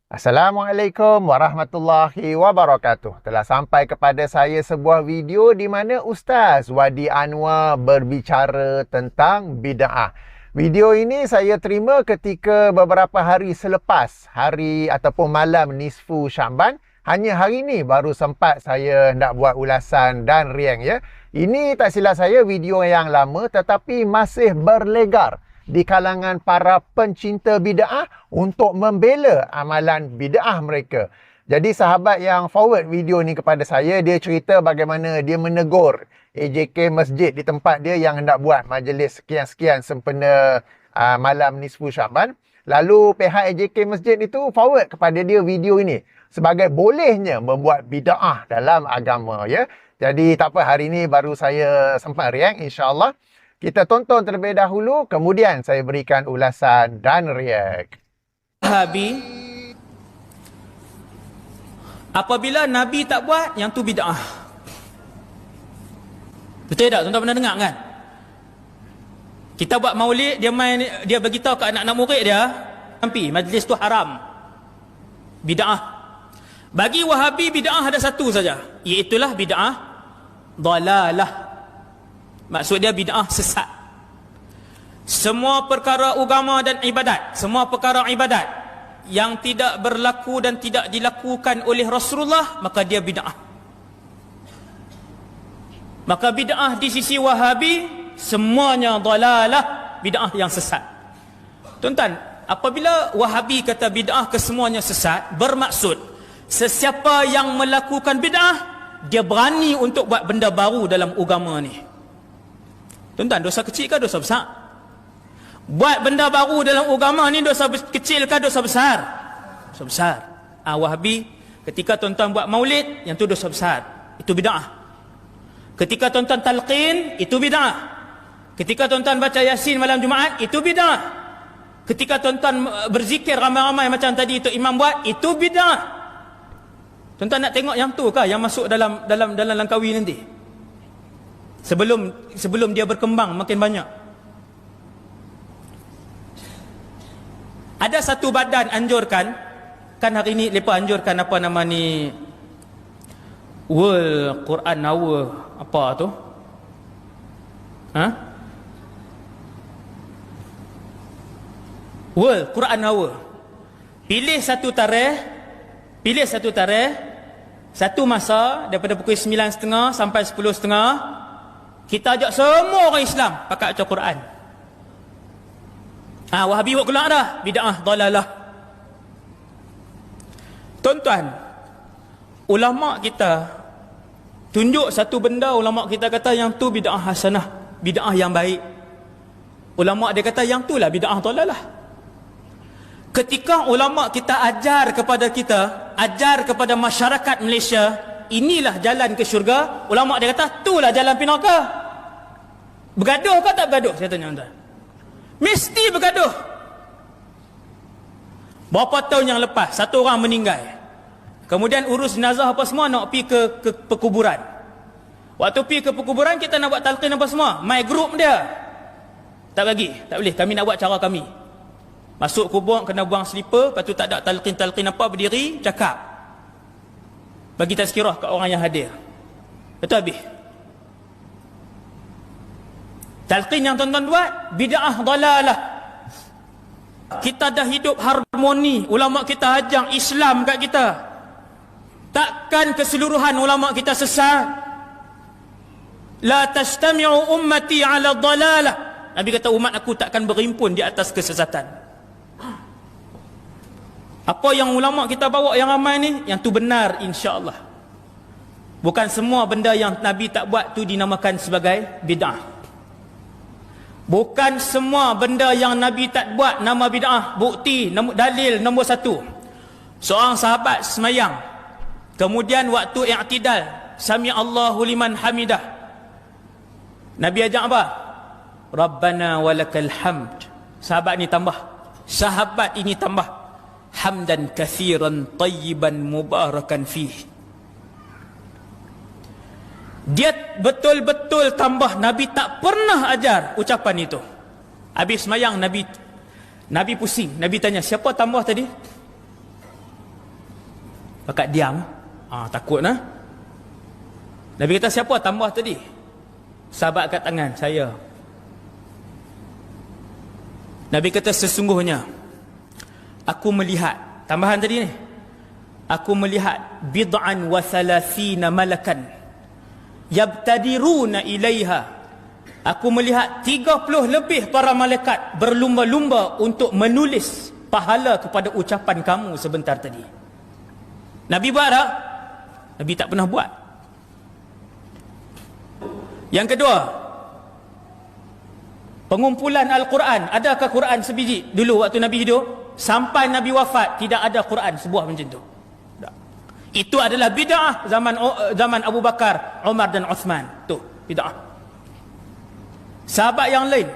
Assalamualaikum warahmatullahi wabarakatuh. Telah sampai kepada saya sebuah video di mana Ustaz Wadi Anwar berbicara tentang bid'ah. Video ini saya terima ketika beberapa hari selepas hari ataupun malam nisfu Sya'ban. Hanya hari ini baru sempat saya nak buat ulasan dan react ya. Ini tak silap saya video yang lama tetapi masih berlegar di kalangan para pencinta bid'ah untuk membela amalan bid'ah mereka. Jadi sahabat yang forward video ni kepada saya, dia cerita bagaimana dia menegur AJK Masjid di tempat dia yang hendak buat majlis sekian-sekian sempena malam nisfu Sya'ban. Lalu pihak AJK Masjid itu forward kepada dia video ini sebagai bolehnya membuat bid'ah dalam agama ya. Jadi tak apa, hari ini baru saya sempat react, insya-Allah. Kita tonton terlebih dahulu, kemudian saya berikan ulasan dan react. Wahabi, apabila Nabi tak buat, yang tu bid'ah. Betul tak? Tuan-tuan pernah dengar kan? Kita buat maulid, dia beritahu ke anak-anak murid dia, sampai majlis tu haram. Bid'ah. Bagi Wahabi, bid'ah ada satu saja, iaitulah bid'ah dalalah. Maksud dia bid'ah sesat. Semua perkara agama dan ibadat, semua perkara ibadat yang tidak berlaku dan tidak dilakukan oleh Rasulullah, maka dia bid'ah. Maka bid'ah di sisi Wahabi semuanya dalalah, bid'ah yang sesat. Tuan-tuan, apabila Wahabi kata bid'ah kesemuanya sesat, bermaksud sesiapa yang melakukan bid'ah, dia berani untuk buat benda baru dalam agama ni. Tuan-tuan, dosa kecil ke dosa besar? Buat benda baru dalam agama ni dosa kecil ke dosa besar? Dosa besar. Wahabi, ketika tuan-tuan buat maulid, yang tu dosa besar. Itu bid'ah. Ketika tuan-tuan talqin, itu bid'ah. Ketika tuan-tuan baca Yasin malam Jumaat, itu bid'ah. Ketika tuan-tuan berzikir ramai-ramai macam tadi itu imam buat, itu bid'ah. Tuan-tuan nak tengok yang tu ke yang masuk dalam Langkawi nanti? Sebelum dia berkembang makin banyak. Ada satu badan anjurkan, kan hari ni lepas anjurkan apa nama ni, World Quran Hour apa tu? World Quran Hour. Pilih satu tarikh, satu masa daripada pukul 9.30 sampai 10.30. Kita ajak semua orang Islam pakai baca Quran. Wahabi buat keluar dah, bid'ah dalalah. Tuan-tuan, ulama kita tunjuk satu benda, ulama kita kata yang tu bid'ah hasanah, bid'ah yang baik. Ulama dia kata yang tu lah bid'ah dalalah. Ketika ulama kita ajar kepada masyarakat Malaysia, inilah jalan ke syurga, ulama dia kata itulah jalan pinaka. Bergaduh ke tak bergaduh? Saya tanya tuan. Mesti bergaduh. Berapa tahun yang lepas satu orang meninggal, kemudian urus jenazah apa semua, nak pergi ke perkuburan. Waktu pergi ke perkuburan, kita nak buat talqin apa semua, my group dia tak bagi, tak boleh, kami nak buat cara kami. Masuk kubur kena buang slipper, lepas tu tak ada talqin apa, berdiri cakap, bagi tazkirah ke orang yang hadir. Betul habis. Talqin yang tuan-tuan buat bid'ah dalalah. Kita dah hidup harmoni, ulama kita ajang Islam kat kita. Takkan keseluruhan ulama kita sesat. La tajtami'u ummati 'ala dalalah. Nabi kata umat aku takkan berhimpun di atas kesesatan. Apa yang ulama kita bawa yang ramai ni, yang tu benar insya-Allah. Bukan semua benda yang Nabi tak buat tu dinamakan sebagai bid'ah. Bukan semua benda yang Nabi tak buat nama bid'ah. Bukti, dalil nombor satu. Seorang sahabat semayang, kemudian waktu i'tidal, Sami Allahu liman hamidah, Nabi ajak apa? Rabbana walakal hamd. Sahabat ini tambah hamdan kathiran tayyiban mubarakan fih. Dia betul-betul tambah. Nabi tak pernah ajar ucapan itu. Habis semayang Nabi pusing. Nabi tanya, siapa tambah tadi? Pakat diam. Takut nah. Nabi kata, siapa tambah tadi? Sahabat kat tangan saya. Nabi kata, sesungguhnya aku melihat, tambahan tadi ni, aku melihat bid'an wa thalathina malakan yabtadiruna ilaiha. Aku melihat 30 lebih para malaikat berlumba-lumba untuk menulis pahala kepada ucapan kamu sebentar tadi. Nabi buat tak? Nabi tak pernah buat. Yang kedua, pengumpulan Al-Quran. Adakah Quran sebiji dulu waktu Nabi hidup? Sampai Nabi wafat tidak ada Quran sebuah macam tu. Tak. Itu adalah bid'ah zaman Abu Bakar, Umar dan Uthman. Tu bid'ah. Sahabat yang lain,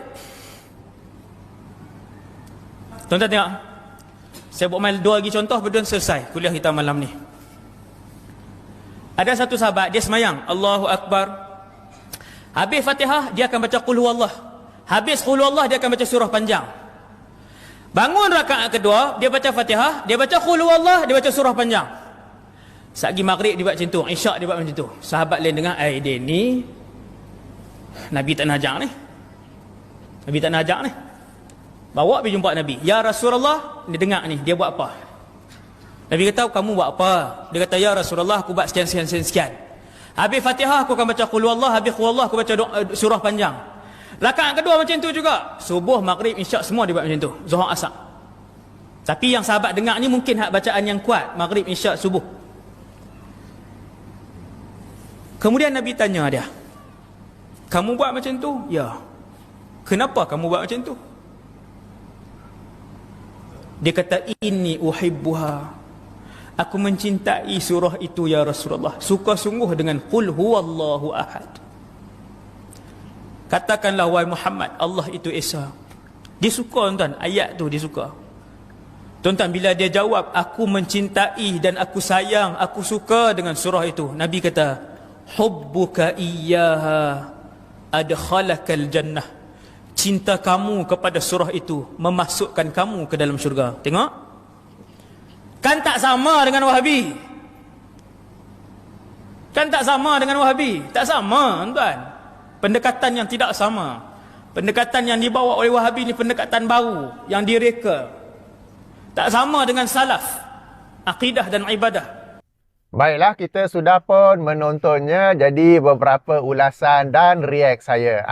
tuan-tuan tengok, saya buat main 2 lagi contoh, berdua selesai kuliah kita malam ni. Ada satu sahabat, dia semayang Allahu Akbar, habis Fatihah dia akan baca Qul Huwallah, habis Qul Huwallah dia akan baca surah panjang. Bangun rakaat kedua, dia baca Fatihah, dia baca Qul Huwallah, dia baca surah panjang. Sagi maghrib dia buat macam tu, isyak dia buat macam tu. Sahabat lain dengar, dia ni Nabi tak nak ajak ni. Nabi tak nak ajak ni. Bawa pergi jumpa Nabi. Ya Rasulullah, dia dengar ni, dia buat apa? Nabi kata, kamu buat apa? Dia kata, ya Rasulullah, aku buat sekian. Habis Fatihah aku akan baca Qul Huwallah, habis Qul Huwallah aku baca surah panjang. Rakaat kedua macam tu juga. Subuh, maghrib, isyak semua dia buat macam tu. Zuhur, asar. Tapi yang sahabat dengar ni mungkin hak bacaan yang kuat, maghrib, isyak, subuh. Kemudian Nabi tanya dia, kamu buat macam tu? Ya. Kenapa kamu buat macam tu? Dia kata, inni uhibbuha. Aku mencintai surah itu ya Rasulullah. Suka sungguh dengan Qul Huwallahu Ahad. Katakanlah wahai Muhammad, Allah itu Esa. Dia suka tuan, ayat tu dia suka. Tuan-tuan, bila dia jawab, aku mencintai dan aku sayang, aku suka dengan surah itu, Nabi kata, hubbuka iyyaha adkhalakal jannah. Cinta kamu kepada surah itu memasukkan kamu ke dalam syurga. Tengok, kan tak sama dengan Wahabi. Kan tak sama dengan Wahabi. Tak sama tuan. Pendekatan yang tidak sama. Pendekatan yang dibawa oleh Wahabi ni pendekatan baru yang direka. Tak sama dengan salaf, akidah dan ibadah. Baiklah, kita sudah pun menontonnya. Jadi beberapa ulasan dan react saya.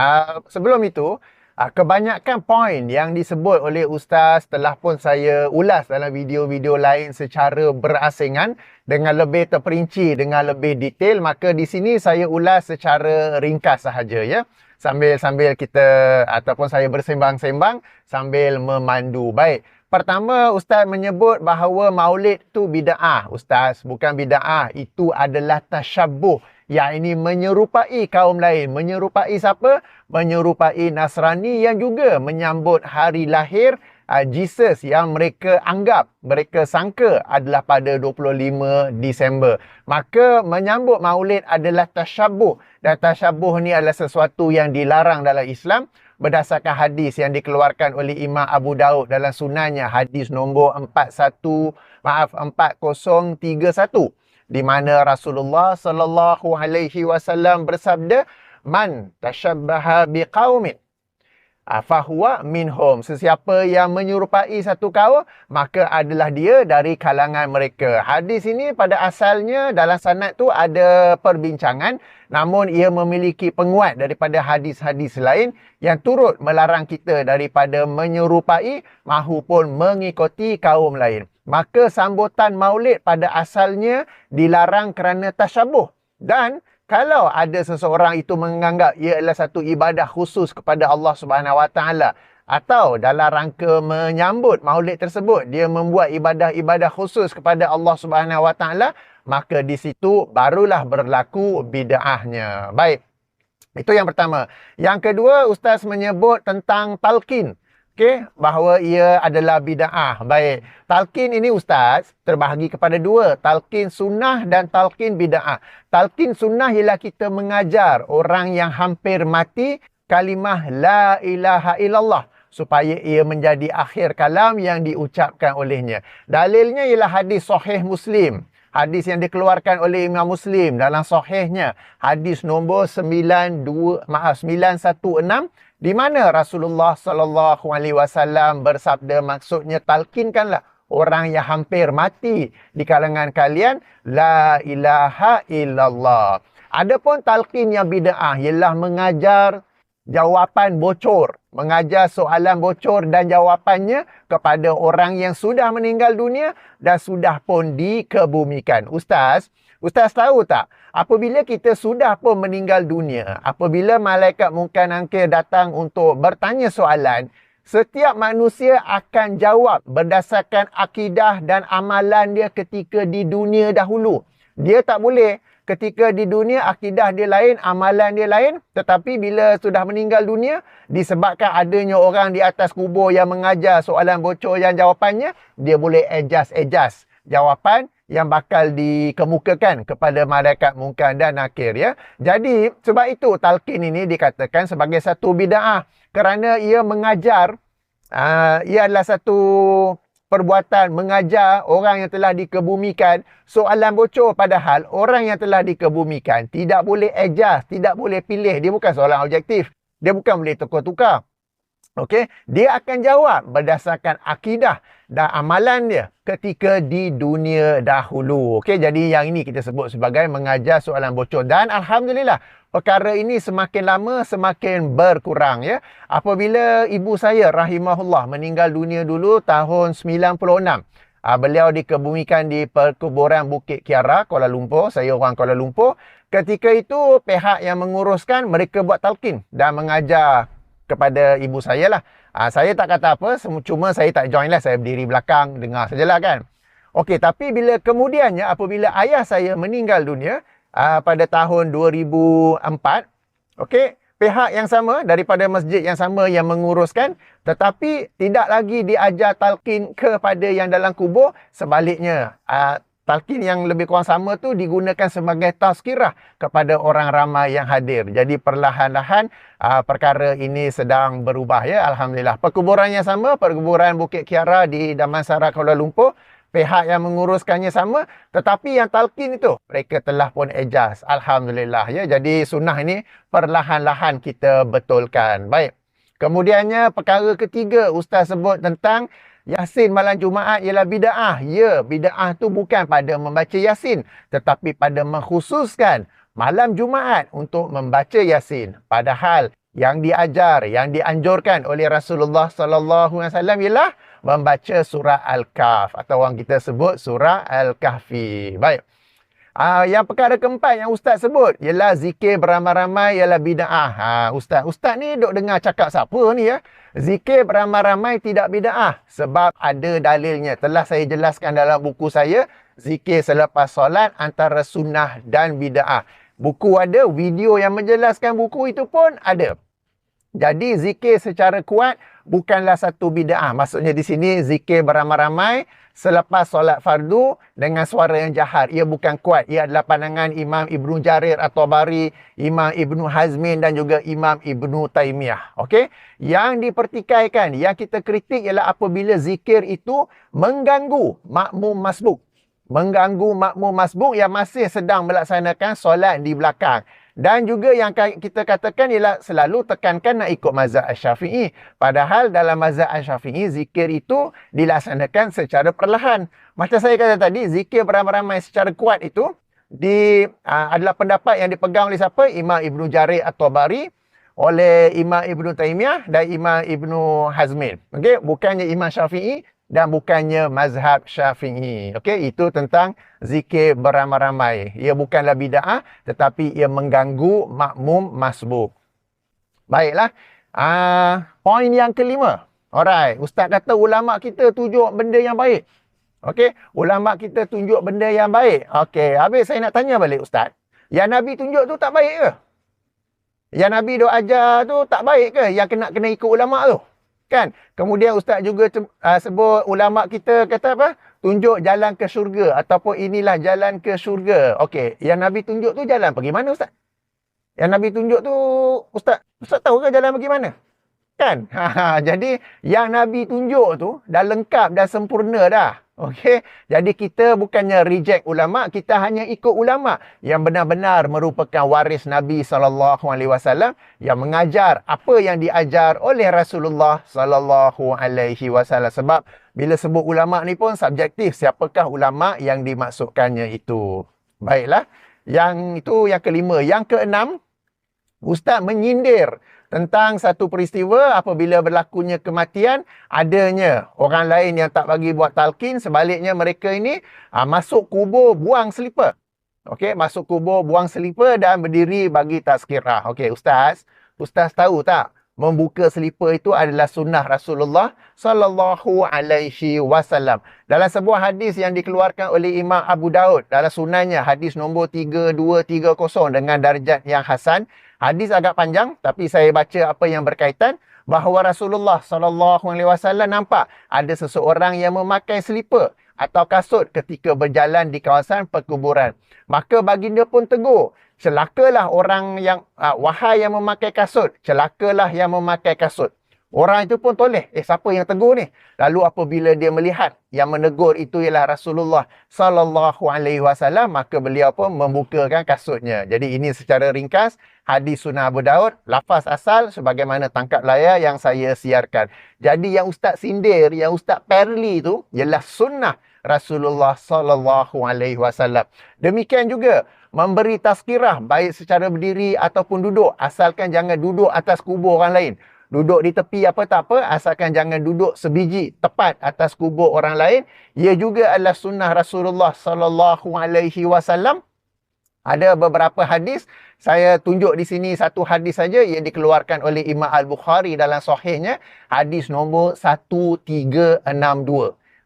Sebelum itu, kebanyakan poin yang disebut oleh Ustaz telah pun saya ulas dalam video-video lain secara berasingan dengan lebih terperinci, dengan lebih detail. Maka di sini saya ulas secara ringkas sahaja ya. Sambil kita ataupun saya bersembang-sembang sambil memandu. Baik. Pertama, Ustaz menyebut bahawa maulid tu bida'ah. Ustaz, bukan bida'ah. Itu adalah tasyabbuh. Yang ini menyerupai kaum lain. Menyerupai siapa? Menyerupai Nasrani yang juga menyambut hari lahir Jesus yang mereka anggap, mereka sangka adalah pada 25 Disember. Maka menyambut maulid adalah tasyabbuh. Dan tasyabbuh ni adalah sesuatu yang dilarang dalam Islam. Berdasarkan hadis yang dikeluarkan oleh Imam Abu Daud dalam sunannya, hadis nombor 4031, di mana Rasulullah sallallahu alaihi wasallam bersabda, man tashabbaha biqaumin fahuwa minhum. Sesiapa yang menyerupai satu kaum, maka adalah dia dari kalangan mereka. Hadis ini pada asalnya dalam sanad tu ada perbincangan, namun ia memiliki penguat daripada hadis-hadis lain yang turut melarang kita daripada menyerupai mahupun mengikuti kaum lain. Maka sambutan maulid pada asalnya dilarang kerana tasyabuh. Dan kalau ada seseorang itu menganggap ia adalah satu ibadah khusus kepada Allah Subhanahu Wa Taala, atau dalam rangka menyambut maulid tersebut dia membuat ibadah-ibadah khusus kepada Allah Subhanahu Wa Taala, maka di situ barulah berlaku bid'ahnya. Baik. Itu yang pertama. Yang kedua, Ustaz menyebut tentang talqin. Okey, bahawa ia adalah bid'ah. Baik. Talqin ini Ustaz terbahagi kepada dua, talqin sunnah dan talqin bid'ah. Talqin sunnah ialah kita mengajar orang yang hampir mati kalimah la ilaha illallah supaya ia menjadi akhir kalam yang diucapkan olehnya. Dalilnya ialah hadis sahih Muslim. Hadis yang dikeluarkan oleh Imam Muslim dalam sahihnya, hadis nombor 916, di mana Rasulullah sallallahu alaihi wasallam bersabda, maksudnya talkinkanlah orang yang hampir mati di kalangan kalian la ilaha illallah. Adapun talqin yang bid'ah ialah mengajar jawapan bocor, mengajar soalan bocor dan jawapannya kepada orang yang sudah meninggal dunia dan sudah pun dikebumikan. Ustaz tahu tak, apabila kita sudah pun meninggal dunia, apabila malaikat munkar nakir datang untuk bertanya soalan, setiap manusia akan jawab berdasarkan akidah dan amalan dia ketika di dunia dahulu. Dia tak boleh ketika di dunia akidah dia lain, amalan dia lain, tetapi bila sudah meninggal dunia, disebabkan adanya orang di atas kubur yang mengajar soalan bocor yang jawapannya, dia boleh adjust jawapan yang bakal dikemukakan kepada malaikat munkar dan nakir, ya. Jadi sebab itu talqin ini dikatakan sebagai satu bid'ah, kerana ia mengajar, ia adalah satu perbuatan mengajar orang yang telah dikebumikan soalan bocor, padahal orang yang telah dikebumikan tidak boleh adjust, tidak boleh pilih. Dia bukan soalan objektif, dia bukan boleh tukar-tukar. Okey, dia akan jawab berdasarkan akidah dan amalan dia ketika di dunia dahulu. Okey, jadi yang ini kita sebut sebagai mengajar soalan bocor, dan alhamdulillah perkara ini semakin lama semakin berkurang, ya. Apabila ibu saya rahimahullah meninggal dunia dulu tahun 96. Beliau dikebumikan di perkuburan Bukit Kiara, Kuala Lumpur. Saya orang Kuala Lumpur. Ketika itu pihak yang menguruskan, mereka buat talqin dan mengajar kepada ibu saya lah. Saya tak kata apa, cuma saya tak join lah. Saya berdiri belakang, dengar sajalah kan. Okey, tapi bila kemudiannya apabila ayah saya meninggal dunia pada tahun 2004, okey, pihak yang sama daripada masjid yang sama yang menguruskan, tetapi tidak lagi diajar talqin kepada yang dalam kubur. Sebaliknya, talqin yang lebih kurang sama tu digunakan sebagai tazkirah kepada orang ramai yang hadir. Jadi perlahan-lahan perkara ini sedang berubah, ya. Alhamdulillah. Perkuburan yang sama, perkuburan Bukit Kiara di Damansara, Kuala Lumpur. Pihak yang menguruskannya sama, tetapi yang talqin itu mereka telah pun adjust. Alhamdulillah, ya. Jadi sunnah ini perlahan-lahan kita betulkan. Baik. Kemudiannya perkara ketiga Ustaz sebut tentang Yasin malam Jumaat ialah bid'ah. Ya, bid'ah tu bukan pada membaca Yasin, tetapi pada mengkhususkan malam Jumaat untuk membaca Yasin. Padahal yang diajar, yang dianjurkan oleh Rasulullah sallallahu alaihi wasallam ialah membaca surah Al-Kahf, atau orang kita sebut surah Al-Kahfi. Baik. Yang perkara keempat yang Ustaz sebut ialah zikir beramai-ramai ialah bid'ah. Ustaz ni duk dengar cakap siapa ni, ya? Zikir beramai-ramai tidak bid'ah sebab ada dalilnya. Telah saya jelaskan dalam buku saya, Zikir Selepas Solat Antara Sunnah dan Bid'ah. Buku ada, video yang menjelaskan buku itu pun ada. Jadi zikir secara kuat bukanlah satu bid'ah. Maksudnya di sini zikir beramai-ramai selepas solat fardu dengan suara yang jahar. Ia bukan kuat. Ia adalah pandangan Imam Ibnu Jarir At-Tabari, Imam Ibnu Hazmin dan juga Imam Ibnu Taimiyah. Okey? Yang dipertikaikan, yang kita kritik ialah apabila zikir itu mengganggu makmum masbuk. Mengganggu makmum masbuk yang masih sedang melaksanakan solat di belakang. Dan juga yang kita katakan ialah selalu tekankan nak ikut mazhab Asy-Syafi'i. Padahal dalam mazhab Asy-Syafi'i zikir itu dilaksanakan secara perlahan. Macam saya kata tadi, zikir beramai-ramai secara kuat itu adalah pendapat yang dipegang oleh siapa? Imam Ibnu Jarir At-Tabari, oleh Imam Ibnu Taimiyah dan Imam Ibnu Hazmin. Okey, bukannya Imam Syafi'i dan bukannya mazhab Syafi'i. Okey, itu tentang zikir beramai-ramai. Ia bukanlah bid'ah, tetapi ia mengganggu makmum masbuk. Baiklah. Poin yang kelima. Alright, Ustaz kata ulama kita tunjuk benda yang baik. Okey, ulama kita tunjuk benda yang baik. Okey, habis saya nak tanya balik Ustaz. Yang Nabi tunjuk tu tak baik ke? Yang Nabi duk ajar tu tak baik ke? Yang kena ikut ulama tu? Kan? Kemudian Ustaz juga sebut ulama kita kata apa? Tunjuk jalan ke syurga ataupun inilah jalan ke syurga. Okey, yang Nabi tunjuk tu jalan pergi mana Ustaz? Yang Nabi tunjuk tu Ustaz tahu ke jalan pergi mana? Kan? Jadi yang Nabi tunjuk tu dah lengkap, dah sempurna dah. Okey, jadi kita bukannya reject ulama, kita hanya ikut ulama yang benar-benar merupakan waris Nabi sallallahu alaihi wasallam yang mengajar apa yang diajar oleh Rasulullah sallallahu alaihi wasallam. Sebab bila sebut ulama ni pun subjektif, siapakah ulama yang dimaksudkannya itu. Baiklah, yang itu yang kelima. Yang keenam, Ustaz menyindir tentang satu peristiwa apabila berlakunya kematian, adanya orang lain yang tak bagi buat talqin, sebaliknya mereka ini masuk kubur buang selipar. Okey, masuk kubur buang selipar dan berdiri bagi tazkirah. Okey, Ustaz tahu tak? Membuka selipar itu adalah sunnah Rasulullah sallallahu alaihi wasallam. Dalam sebuah hadis yang dikeluarkan oleh Imam Abu Daud, dalam sunannya, hadis nombor 3230 dengan darjat yang hasan. Hadis agak panjang, tapi saya baca apa yang berkaitan, bahawa Rasulullah sallallahu alaihi wasallam nampak ada seseorang yang memakai selipar atau kasut ketika berjalan di kawasan perkuburan. Maka baginda pun tegur, celakalah orang yang, wahai yang memakai kasut, celakalah yang memakai kasut. Orang itu pun toleh, siapa yang tegur ni? Lalu apabila dia melihat yang menegur itu ialah Rasulullah sallallahu alaihi wasallam, maka beliau pun membukakan kasutnya. Jadi ini secara ringkas hadis Sunan Abu Daud, lafaz asal sebagaimana tangkap layar yang saya siarkan. Jadi yang Ustaz sindir, yang Ustaz perli itu ialah sunnah Rasulullah sallallahu alaihi wasallam. Demikian juga memberi tazkirah baik secara berdiri ataupun duduk, asalkan jangan duduk atas kubur orang lain. Duduk di tepi apa tak apa, asalkan jangan duduk sebiji tepat atas kubur orang lain. Ia juga adalah sunnah Rasulullah sallallahu alaihi wasallam. Ada beberapa hadis, saya tunjuk di sini satu hadis saja yang dikeluarkan oleh Imam Al-Bukhari dalam sahihnya, hadis nombor 1362.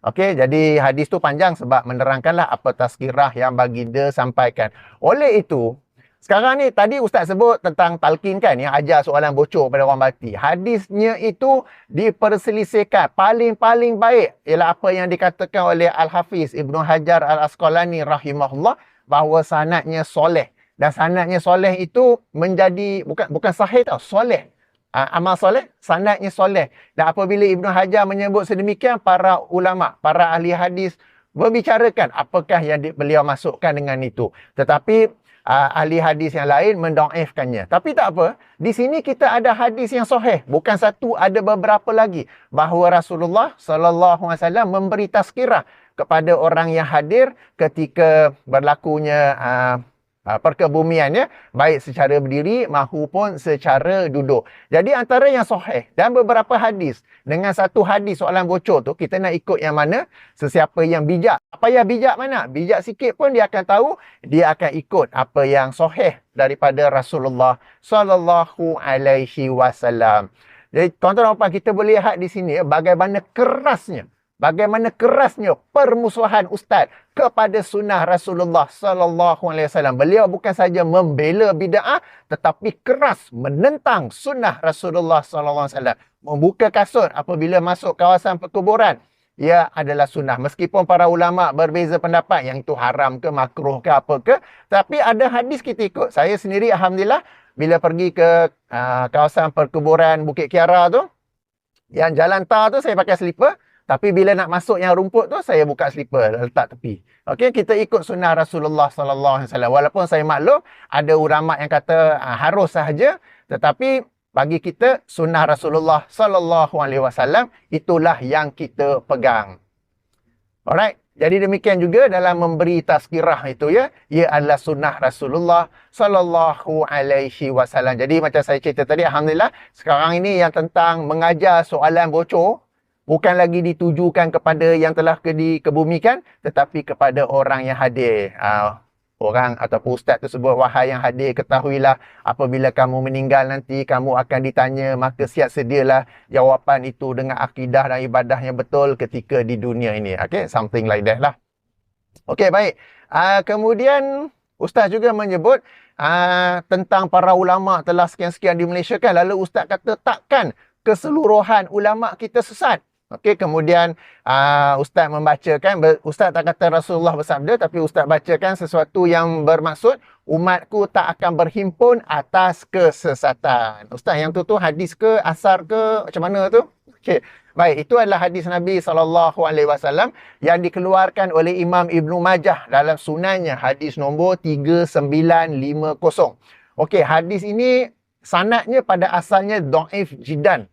Okey, jadi hadis tu panjang sebab menerangkanlah apa tazkirah yang baginda sampaikan. Oleh itu, sekarang ni tadi Ustaz sebut tentang talqin kan, yang ajar soalan bocor pada orang mati. Hadisnya itu diperselisihkan. Paling-paling baik ialah apa yang dikatakan oleh Al-Hafiz Ibnu Hajar Al-Asqalani rahimahullah, bahawa sanadnya soleh. Dan sanadnya soleh itu menjadi, bukan sahih tau, soleh. Amal soleh, sanadnya soleh. Dan apabila Ibnu Hajar menyebut sedemikian, para ulama, para ahli hadis berbicarakan apakah yang beliau masukkan dengan itu. Tetapi ahli hadis yang lain mendaifkannya. Tapi tak apa, di sini kita ada hadis yang sahih, bukan satu, ada beberapa lagi, bahawa Rasulullah sallallahu alaihi wasallam memberi tazkirah kepada orang yang hadir ketika berlakunya perkebumiannya, baik secara berdiri maupun secara duduk. Jadi antara yang sahih dan beberapa hadis, dengan satu hadis soalan bocor tu, kita nak ikut yang mana? Sesiapa yang bijak. Apa yang bijak mana? Bijak sikit pun dia akan tahu, dia akan ikut apa yang sahih daripada Rasulullah sallallahu alaihi wasallam. Jadi tuan-tuan dan puan, kita boleh lihat di sini bagaimana kerasnya permusuhan Ustaz kepada sunnah Rasulullah sallallahu alaihi wasallam. Beliau bukan saja membela bid'ah, tetapi keras menentang sunnah Rasulullah sallallahu alaihi wasallam. Membuka kasut apabila masuk kawasan perkuburan, ia adalah sunnah. Meskipun para ulama berbeza pendapat yang itu haram ke, makruh ke, apa ke, tapi ada hadis kita ikut. Saya sendiri alhamdulillah bila pergi ke kawasan perkuburan Bukit Kiara tu, yang jalan tar tu saya pakai selipar. Tapi bila nak masuk yang rumput tu, saya buka selipar, letak tepi. Okey, kita ikut sunnah Rasulullah sallallahu alaihi wasallam. Walaupun saya maklum ada ulama yang kata harus sahaja, tetapi bagi kita sunnah Rasulullah sallallahu alaihi wasallam itulah yang kita pegang. Alright. Jadi demikian juga dalam memberi tazkirah itu ya, ia adalah sunnah Rasulullah sallallahu alaihi wasallam. Jadi macam saya cerita tadi, alhamdulillah sekarang ini yang tentang mengajar soalan bocor bukan lagi ditujukan kepada yang telah dikebumikan, tetapi kepada orang yang hadir. Orang ataupun ustaz tersebut, wahai yang hadir, ketahuilah apabila kamu meninggal nanti, kamu akan ditanya, maka siap sedialah jawapan itu dengan akidah dan ibadah yang betul ketika di dunia ini. Okay, something like that lah. Okay, baik. Kemudian ustaz juga menyebut tentang para ulama telah sekian-sekian di Malaysia kan. Lalu ustaz kata takkan keseluruhan ulama kita sesat. Okey, kemudian ustaz membacakan, ustaz tak kata Rasulullah bersabda, tapi ustaz bacakan sesuatu yang bermaksud umatku tak akan berhimpun atas kesesatan. Ustaz, yang tu hadis ke, asar ke, macam mana tu? Okey. Baik, itu adalah hadis Nabi SAW yang dikeluarkan oleh Imam Ibnu Majah dalam sunannya, hadis nombor 3950. Okey, hadis ini sanadnya pada asalnya dhaif jiddan.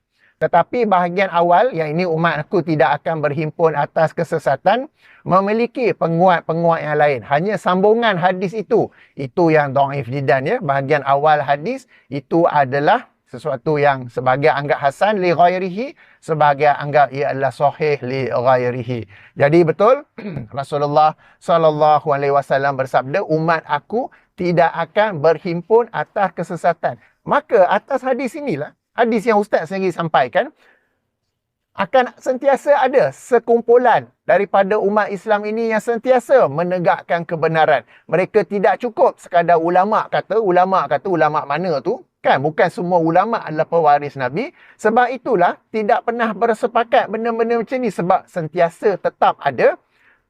Tetapi bahagian awal, yang ini umat aku tidak akan berhimpun atas kesesatan, memiliki penguat-penguat yang lain. Hanya sambungan hadis itu yang dhaif jiddan ya. Bahagian awal hadis itu adalah sesuatu yang sebagai anggap hasan li ghairihi, sebagai anggap ia adalah sahih li ghairihi. Jadi betul Rasulullah sallallahu alaihi wasallam bersabda, umat aku tidak akan berhimpun atas kesesatan. Maka atas hadis inilah, hadis yang ustaz sendiri sampaikan, akan sentiasa ada sekumpulan daripada umat Islam ini yang sentiasa menegakkan kebenaran. Mereka tidak cukup sekadar ulama kata ulama mana tu? Kan bukan semua ulama adalah pewaris Nabi. Sebab itulah tidak pernah bersepakat benda-benda macam ni, sebab sentiasa tetap ada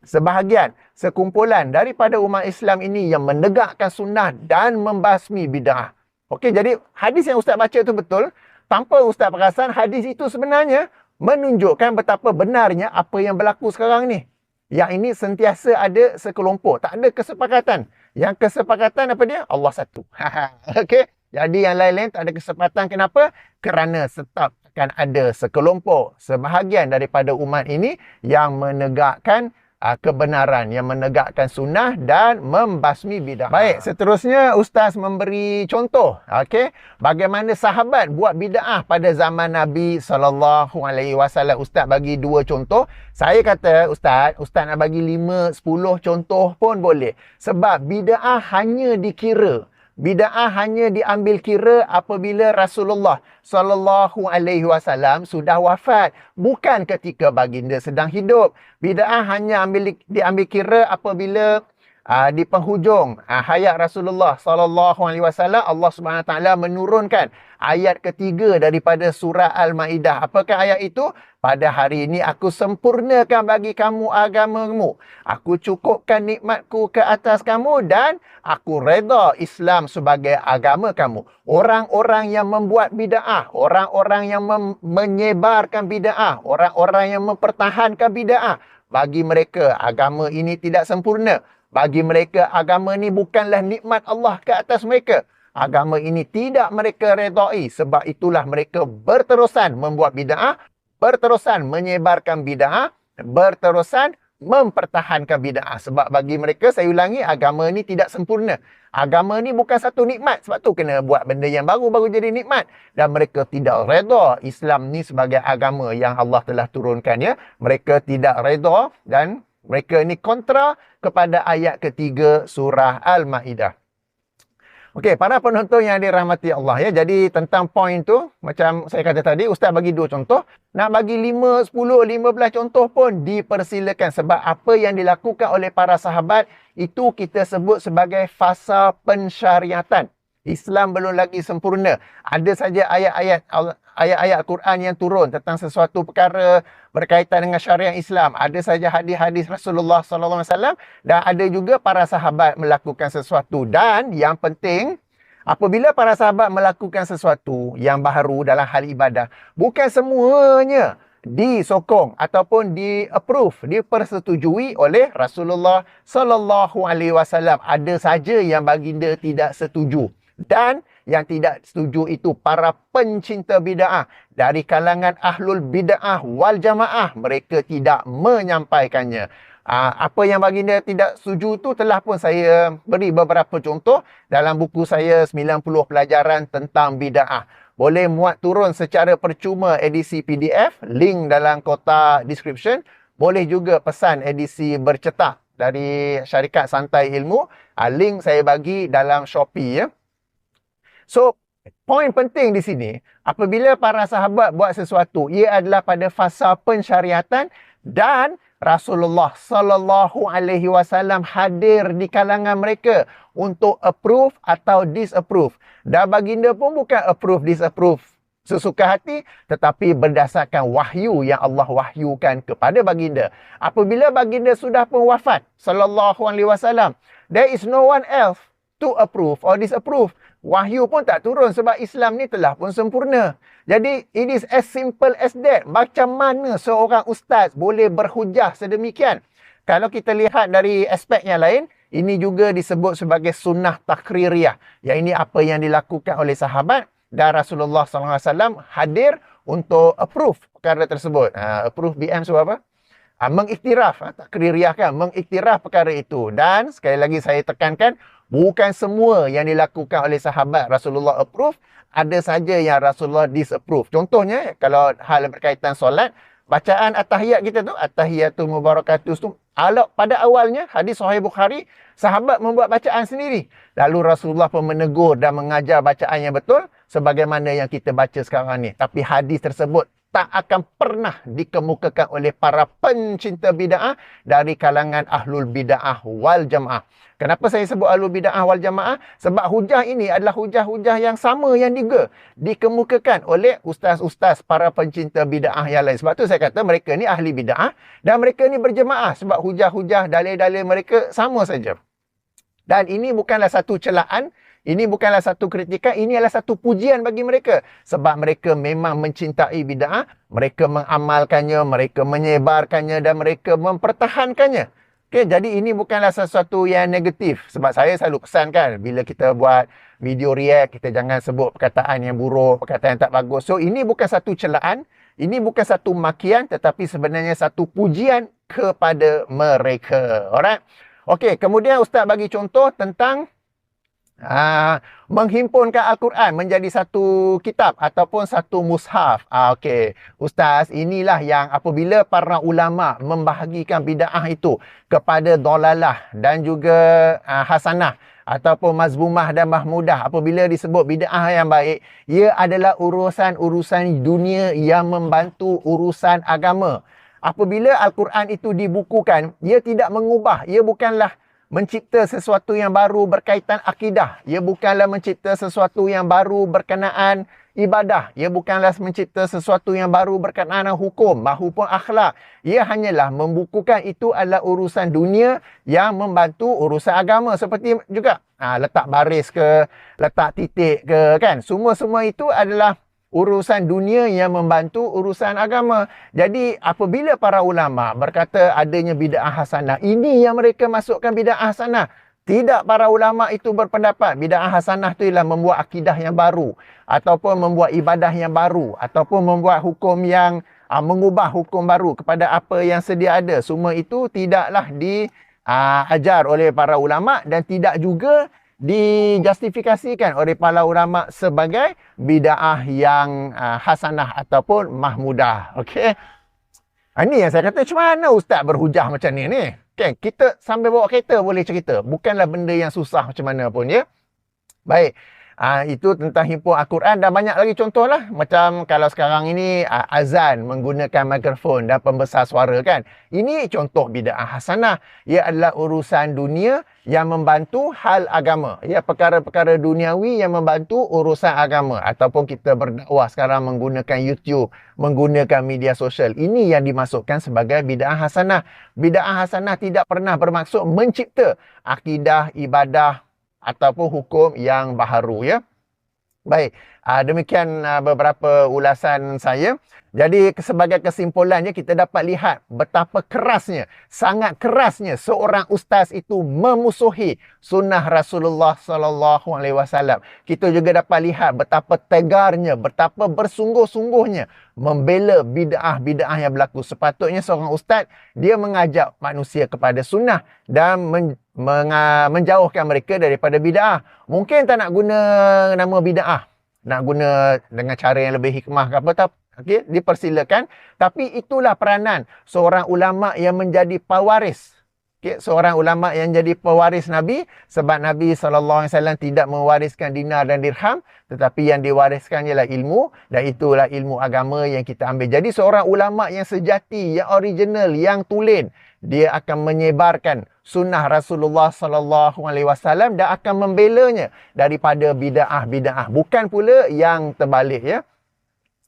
sebahagian sekumpulan daripada umat Islam ini yang menegakkan sunnah dan membasmi bid'ah. Okey, jadi hadis yang ustaz baca tu betul. Tanpa ustaz perasan, hadis itu sebenarnya menunjukkan betapa benarnya apa yang berlaku sekarang ni. Yang ini sentiasa ada sekelompok, tak ada kesepakatan. Yang kesepakatan apa dia? Allah satu. Okey. Jadi yang lain-lain tak ada kesempatan. Kenapa? Kerana tetap akan ada sekelompok, sebahagian daripada umat ini yang menegakkan kebenaran, yang menegakkan sunnah dan membasmi bid'ah. Baik, seterusnya ustaz memberi contoh, okey, bagaimana sahabat buat bid'ah pada zaman Nabi sallallahu alaihi wasallam. Ustaz bagi 2 contoh. Saya kata ustaz nak bagi 5, 10 contoh pun boleh. Sebab bid'ah hanya dikira, bid'ah hanya diambil kira apabila Rasulullah sallallahu alaihi wasallam sudah wafat, bukan ketika baginda sedang hidup. Bid'ah hanya diambil kira apabila di penghujung hayat Rasulullah sallallahu alaihi wasallam Allah Subhanahu taala menurunkan ayat ketiga daripada surah Al-Maidah. Apakah ayat itu? Pada hari ini aku sempurnakan bagi kamu agamamu. Aku cukupkan nikmatku ke atas kamu dan aku redha Islam sebagai agama kamu. Orang-orang yang membuat bid'ah, orang-orang yang menyebarkan bid'ah, orang-orang yang mempertahankan bid'ah, bagi mereka agama ini tidak sempurna. Bagi mereka agama ini bukanlah nikmat Allah ke atas mereka. Agama ini tidak mereka redai. Sebab itulah mereka berterusan membuat bid'ah, berterusan menyebarkan bid'ah, berterusan mempertahankan bid'ah. Sebab bagi mereka, saya ulangi, agama ini tidak sempurna. Agama ini bukan satu nikmat. Sebab tu kena buat benda yang baru jadi nikmat. Dan mereka tidak reda Islam ni sebagai agama yang Allah telah turunkan ya. Mereka tidak reda dan mereka ini kontra kepada ayat ketiga surah Al-Maidah. Okey, para penonton yang dirahmati Allah ya. Jadi tentang poin tu, macam saya kata tadi, ustaz bagi 2 contoh. Nak bagi 5, 10, 15 contoh pun dipersilakan. Sebab apa yang dilakukan oleh para sahabat, itu kita sebut sebagai fasa pensyariatan. Islam belum lagi sempurna. Ada saja ayat-ayat Al-Quran yang turun tentang sesuatu perkara berkaitan dengan syariat Islam. Ada saja hadis-hadis Rasulullah SAW dan ada juga para sahabat melakukan sesuatu. Dan yang penting, apabila para sahabat melakukan sesuatu yang baharu dalam hal ibadah, bukan semuanya disokong ataupun di-approve, dipersetujui oleh Rasulullah SAW. Ada saja yang baginda tidak setuju. Dan yang tidak setuju itu para pencinta bid'ah dari kalangan ahlul bid'ah wal jamaah, mereka tidak menyampaikannya. Apa yang baginda tidak setuju itu telah pun saya beri beberapa contoh dalam buku saya 90 pelajaran tentang bid'ah. Boleh muat turun secara percuma edisi PDF, link dalam kotak description. Boleh juga pesan edisi bercetak dari syarikat Santai Ilmu. Link saya bagi dalam Shopee ya. So, poin penting di sini, apabila para sahabat buat sesuatu, ia adalah pada fasa pensyariatan dan Rasulullah sallallahu alaihi wasallam hadir di kalangan mereka untuk approve atau disapprove. Dan baginda pun bukan approve disapprove sesuka hati, tetapi berdasarkan wahyu yang Allah wahyukan kepada baginda. Apabila baginda sudah pun wafat sallallahu alaihi wasallam, there is no one else to approve or disapprove. Wahyu pun tak turun sebab Islam ni telah pun sempurna. Jadi, it is as simple as that. Macam mana seorang ustaz boleh berhujah sedemikian? Kalau kita lihat dari aspek yang lain, ini juga disebut sebagai sunnah takririyah. Yang ini apa yang dilakukan oleh sahabat dan Rasulullah SAW hadir untuk approve perkara tersebut. Approve BM sebab apa? Mengiktiraf, takririyah kan, mengiktiraf perkara itu. Dan sekali lagi saya tekankan, bukan semua yang dilakukan oleh sahabat Rasulullah approve, ada saja yang Rasulullah disapprove. Contohnya, kalau hal berkaitan solat, bacaan at-tahiyat kita tu, at-tahiyatul mubarakatuh tu, pada awalnya, hadis Sahih Bukhari, sahabat membuat bacaan sendiri. Lalu Rasulullah pun menegur dan mengajar bacaan yang betul, sebagaimana yang kita baca sekarang ni. Tapi hadis tersebut tak akan pernah dikemukakan oleh para pencinta bid'ah dari kalangan ahlul bid'ah wal jamaah. Kenapa saya sebut ahlul bid'ah wal jamaah? Sebab hujah ini adalah hujah-hujah yang sama yang juga dikemukakan oleh ustaz-ustaz para pencinta bid'ah yang lain. Sebab tu saya kata mereka ni ahli bid'ah dan mereka ni berjemaah sebab hujah-hujah dalil-dalil mereka sama saja. Dan ini bukanlah satu celaan, ini bukanlah satu kritikan, ini adalah satu pujian bagi mereka. Sebab mereka memang mencintai bid'ah, mereka mengamalkannya, mereka menyebarkannya dan mereka mempertahankannya. Okay, jadi ini bukanlah sesuatu yang negatif. Sebab saya selalu pesan kan, bila kita buat video react, kita jangan sebut perkataan yang buruk, perkataan yang tak bagus. So ini bukan satu celaan, ini bukan satu makian, tetapi sebenarnya satu pujian kepada mereka. Alright? Okey, kemudian Ustaz bagi contoh tentang menghimpunkan Al-Quran menjadi satu kitab ataupun satu mushaf. Okey, Ustaz, inilah yang apabila para ulama membahagikan bid'ah itu kepada dolalah dan juga hasanah ataupun mazmumah dan mahmudah, apabila disebut bid'ah yang baik, ia adalah urusan-urusan dunia yang membantu urusan agama. Apabila Al-Quran itu dibukukan, ia tidak mengubah, ia bukanlah mencipta sesuatu yang baru berkaitan akidah. Ia bukanlah mencipta sesuatu yang baru berkenaan ibadah. Ia bukanlah mencipta sesuatu yang baru berkenaan hukum maupun akhlak. Ia hanyalah membukukan itu adalah urusan dunia yang membantu urusan agama. Seperti juga letak baris ke, letak titik ke, kan. Semua-semua itu adalah urusan dunia yang membantu urusan agama. Jadi apabila para ulama berkata adanya bid'ah hasanah, ini yang mereka masukkan bid'ah hasanah. Tidak, para ulama itu berpendapat bid'ah hasanah itu ialah membuat akidah yang baru, ataupun membuat ibadah yang baru, ataupun membuat hukum yang mengubah hukum baru kepada apa yang sedia ada. Semua itu tidaklah diajar oleh para ulama dan tidak juga dijustifikasikan oleh para ulama sebagai bid'ah yang hasanah ataupun mahmudah. Okey. Ini yang saya kata, macam mana ustaz berhujah macam ni? Okay, kita sambil bawa kereta boleh cerita. Bukanlah benda yang susah macam mana pun, ya. Baik. Itu tentang himpun Al-Quran dan banyak lagi contoh lah. Macam kalau sekarang ini azan menggunakan mikrofon dan pembesar suara, kan. Ini contoh bid'ah hasanah. Ia adalah urusan dunia yang membantu hal agama. Ya, perkara-perkara duniawi yang membantu urusan agama. Ataupun kita berdakwah sekarang menggunakan YouTube, menggunakan media sosial. Ini yang dimasukkan sebagai bid'ah hasanah. Bid'ah hasanah tidak pernah bermaksud mencipta akidah, ibadah ataupun hukum yang baharu, ya. Baik, demikian beberapa ulasan saya. Jadi sebagai kesimpulannya, kita dapat lihat betapa kerasnya, sangat kerasnya seorang ustaz itu memusuhi sunnah Rasulullah SAW. Kita juga dapat lihat betapa tegarnya, betapa bersungguh-sungguhnya membela bid'ah-bid'ah yang berlaku. Sepatutnya seorang ustaz, dia mengajak manusia kepada sunnah dan menjauhkan mereka daripada bid'ah. Mungkin tak nak guna nama bid'ah, nak guna dengan cara yang lebih hikmah ke apa, okay, dipersilakan. Tapi itulah peranan seorang ulama yang menjadi pewaris. Okay, seorang ulama yang jadi pewaris Nabi, sebab Nabi SAW tidak mewariskan dinar dan dirham, tetapi yang diwariskan ialah ilmu, dan itulah ilmu agama yang kita ambil. Jadi seorang ulama yang sejati, yang original, yang tulen, dia akan menyebarkan sunnah Rasulullah SAW dan akan membelanya daripada bid'ah-bid'ah. Bukan pula yang terbalik, ya.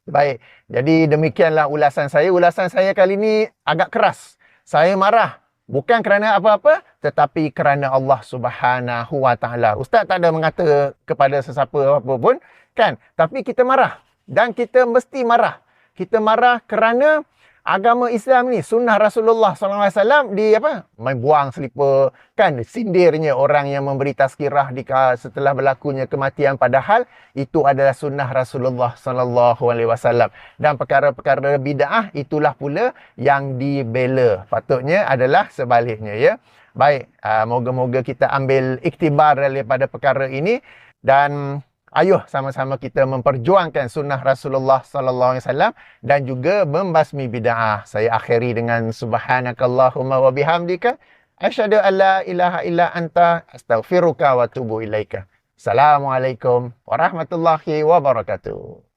Baik, jadi demikianlah ulasan saya. Ulasan saya kali ini agak keras. Saya marah Bukan kerana apa-apa, tetapi kerana Allah Subhanahu Wa Taala. Ustaz tak ada mengata kepada sesiapa apa pun, kan? Tapi kita marah. Dan kita mesti marah. Kita marah kerana agama Islam ni, sunnah Rasulullah SAW di apa? Main buang selipar, kan? Sindirnya orang yang memberi tazkirah setelah berlakunya kematian, padahal itu adalah sunnah Rasulullah SAW. Dan perkara-perkara bid'ah itulah pula yang dibela. Patutnya adalah sebaliknya, ya. Baik, moga-moga kita ambil iktibar daripada perkara ini dan ayuh sama-sama kita memperjuangkan sunnah Rasulullah SAW dan juga membasmi bid'ah. Saya akhiri dengan subhanakallahumma wa bihamdika asyhadu an la ilaha illa anta astaghfiruka wa atubu ilaika. Assalamualaikum warahmatullahi wabarakatuh.